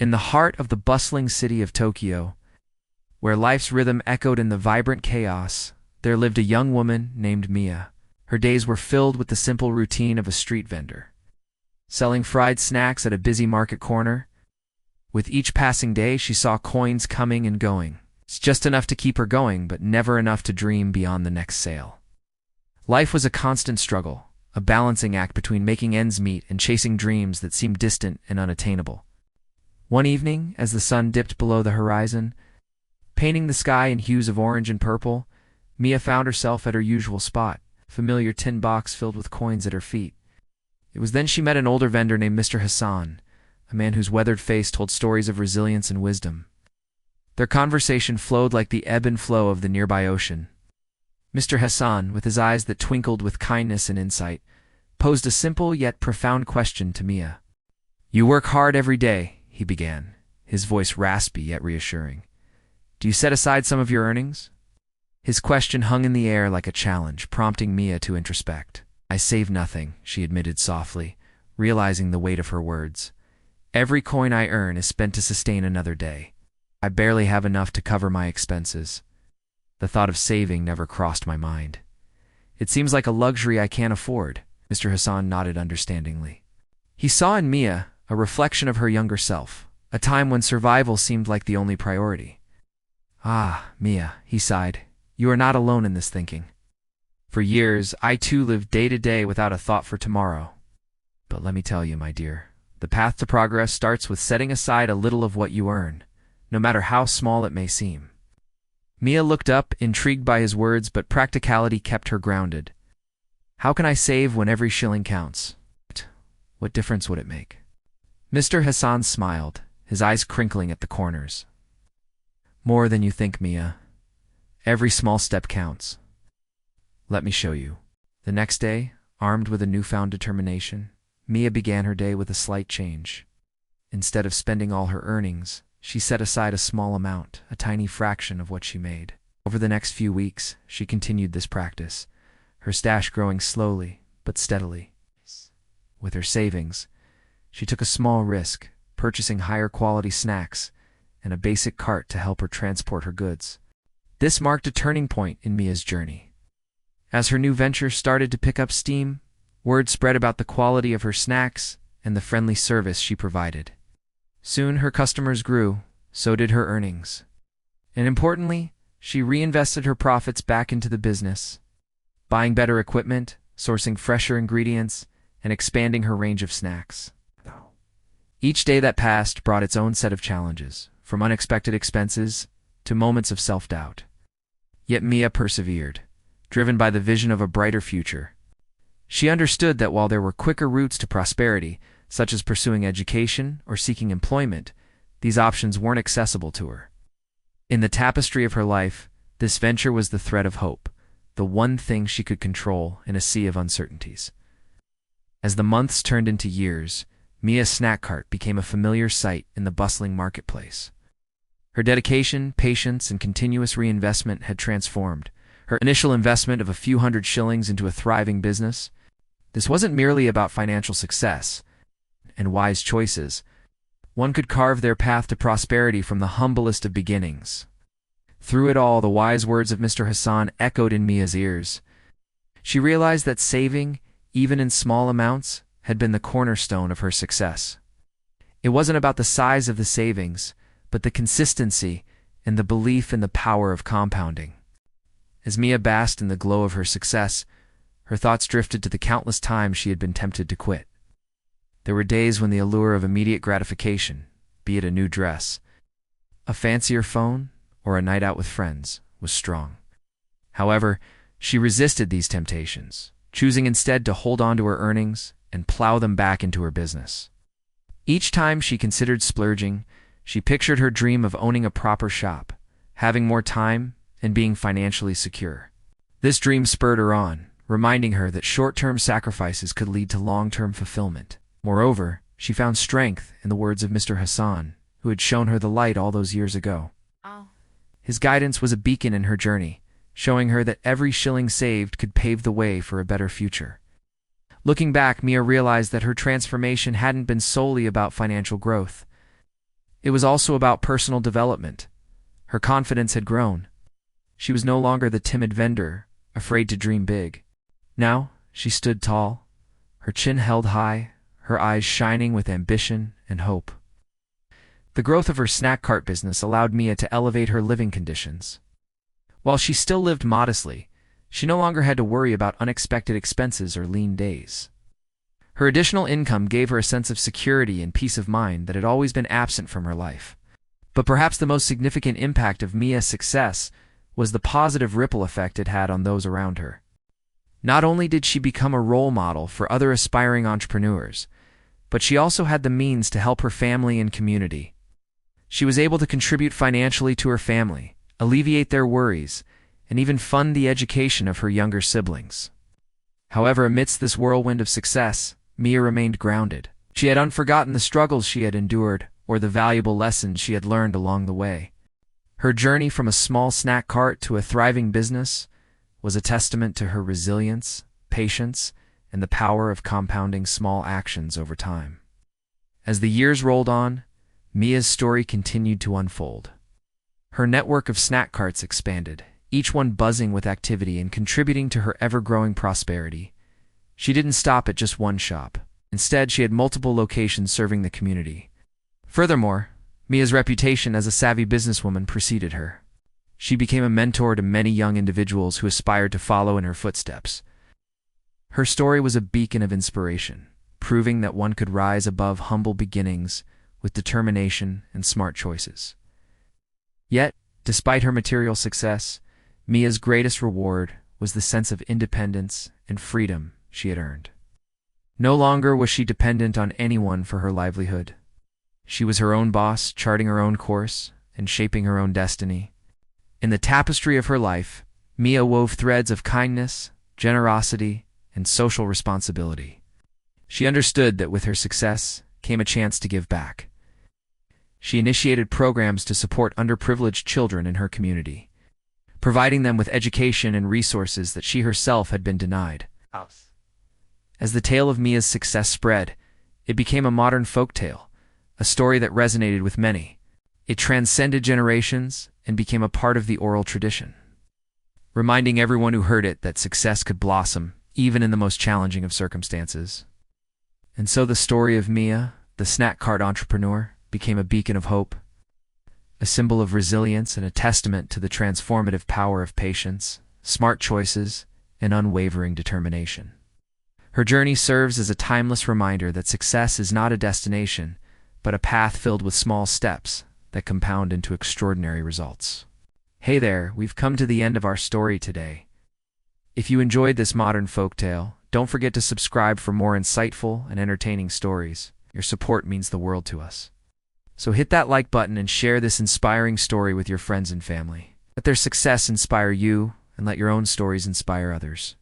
In the heart of the bustling city of Tokyo, where life's rhythm echoed in the vibrant chaos, there lived a young woman named Mia. Her days were filled with the simple routine of a street vendor, selling fried snacks at a busy market corner. With each passing day, she saw coins coming and going. It's just enough to keep her going, but never enough to dream beyond the next sale. Life was a constant struggle, a balancing act between making ends meet and chasing dreams that seemed distant and unattainable. One evening, as the sun dipped below the horizon, painting the sky in hues of orange and purple, Mia found herself at her usual spot, a familiar tin box filled with coins at her feet. It was then she met an older vendor named Mr. Hassan, a man whose weathered face told stories of resilience and wisdom. Their conversation flowed like the ebb and flow of the nearby ocean. Mr. Hassan, with his eyes that twinkled with kindness and insight, posed a simple yet profound question to Mia. "You work hard every day," he began, his voice raspy yet reassuring. "Do you set aside some of your earnings?" His question hung in the air like a challenge, prompting Mia to introspect. "I save nothing," she admitted softly, realizing the weight of her words. "Every coin I earn is spent to sustain another day. I barely have enough to cover my expenses. The thought of saving never crossed my mind." "It seems like a luxury I can't afford," Mr. Hassan nodded understandingly. He saw in Mia a reflection of her younger self, a time when survival seemed like the only priority. "Ah, Mia," he sighed, "you are not alone in this thinking. For years, I too lived day to day without a thought for tomorrow. But let me tell you, my dear, the path to progress starts with setting aside a little of what you earn, no matter how small it may seem." Mia looked up, intrigued by his words, but practicality kept her grounded. "How can I save when every shilling counts? What difference would it make?" Mr. Hassan smiled, his eyes crinkling at the corners. "More than you think, Mia. Every small step counts. Let me show you." The next day, armed with a newfound determination, Mia began her day with a slight change. Instead of spending all her earnings, she set aside a small amount, a tiny fraction of what she made. Over the next few weeks, she continued this practice, her stash growing slowly but steadily. With her savings, she took a small risk, purchasing higher quality snacks and a basic cart to help her transport her goods. This marked a turning point in Mia's journey. As her new venture started to pick up steam, word spread about the quality of her snacks and the friendly service she provided. Soon her customers grew, so did her earnings. And importantly, she reinvested her profits back into the business, buying better equipment, sourcing fresher ingredients, and expanding her range of snacks. Each day that passed brought its own set of challenges, from unexpected expenses to moments of self-doubt. Yet Mia persevered, driven by the vision of a brighter future. She understood that while there were quicker routes to prosperity, such as pursuing education or seeking employment, these options weren't accessible to her. In the tapestry of her life, this venture was the thread of hope, the one thing she could control in a sea of uncertainties. As the months turned into years, Mia's snack cart became a familiar sight in the bustling marketplace. Her dedication, patience, and continuous reinvestment had transformed her initial investment of a few hundred shillings into a thriving business. This wasn't merely about financial success and wise choices. One could carve their path to prosperity from the humblest of beginnings. Through it all, the wise words of Mr. Hassan echoed in Mia's ears. She realized that saving, even in small amounts, had been the cornerstone of her success. It wasn't about the size of the savings, but the consistency and the belief in the power of compounding. As Mia basked in the glow of her success, her thoughts drifted to the countless times she had been tempted to quit. There were days when the allure of immediate gratification, be it a new dress, a fancier phone, or a night out with friends, was strong. However, she resisted these temptations, choosing instead to hold on to her earnings and plow them back into her business. Each time she considered splurging, she pictured her dream of owning a proper shop, having more time, and being financially secure. This dream spurred her on, reminding her that short-term sacrifices could lead to long-term fulfillment. Moreover, she found strength in the words of Mr. Hassan, who had shown her the light all those years ago. His guidance was a beacon in her journey, showing her that every shilling saved could pave the way for a better future. Looking back, Mia realized that her transformation hadn't been solely about financial growth. It was also about personal development. Her confidence had grown. She was no longer the timid vendor, afraid to dream big. Now, she stood tall, her chin held high, her eyes shining with ambition and hope. The growth of her snack cart business allowed Mia to elevate her living conditions. While she still lived modestly, she no longer had to worry about unexpected expenses or lean days. Her additional income gave her a sense of security and peace of mind that had always been absent from her life. But perhaps the most significant impact of Mia's success was the positive ripple effect it had on those around her. Not only did she become a role model for other aspiring entrepreneurs, but she also had the means to help her family and community. She was able to contribute financially to her family, alleviate their worries, and even fund the education of her younger siblings. However, amidst this whirlwind of success, Mia remained grounded. She had unforgotten the struggles she had endured or the valuable lessons she had learned along the way. Her journey from a small snack cart to a thriving business was a testament to her resilience, patience, and the power of compounding small actions over time. As the years rolled on, Mia's story continued to unfold. Her network of snack carts expanded, each one buzzing with activity and contributing to her ever-growing prosperity. She didn't stop at just one shop. Instead, she had multiple locations serving the community. Furthermore, Mia's reputation as a savvy businesswoman preceded her. She became a mentor to many young individuals who aspired to follow in her footsteps. Her story was a beacon of inspiration, proving that one could rise above humble beginnings with determination and smart choices. Yet, despite her material success, Mia's greatest reward was the sense of independence and freedom she had earned. No longer was she dependent on anyone for her livelihood. She was her own boss, charting her own course and shaping her own destiny. In the tapestry of her life, Mia wove threads of kindness, generosity, and social responsibility. She understood that with her success came a chance to give back. She initiated programs to support underprivileged children in her community, providing them with education and resources that she herself had been denied. As the tale of Mia's success spread, it became a modern folktale, a story that resonated with many. It transcended generations and became a part of the oral tradition, reminding everyone who heard it that success could blossom even in the most challenging of circumstances. And so the story of Mia, the snack cart entrepreneur, became a beacon of hope, a symbol of resilience and a testament to the transformative power of patience, smart choices, and unwavering determination. Her journey serves as a timeless reminder that success is not a destination, but a path filled with small steps that compound into extraordinary results. Hey there, we've come to the end of our story today. If you enjoyed this modern folktale, don't forget to subscribe for more insightful and entertaining stories. Your support means the world to us. So hit that like button and share this inspiring story with your friends and family. Let their success inspire you, and let your own stories inspire others.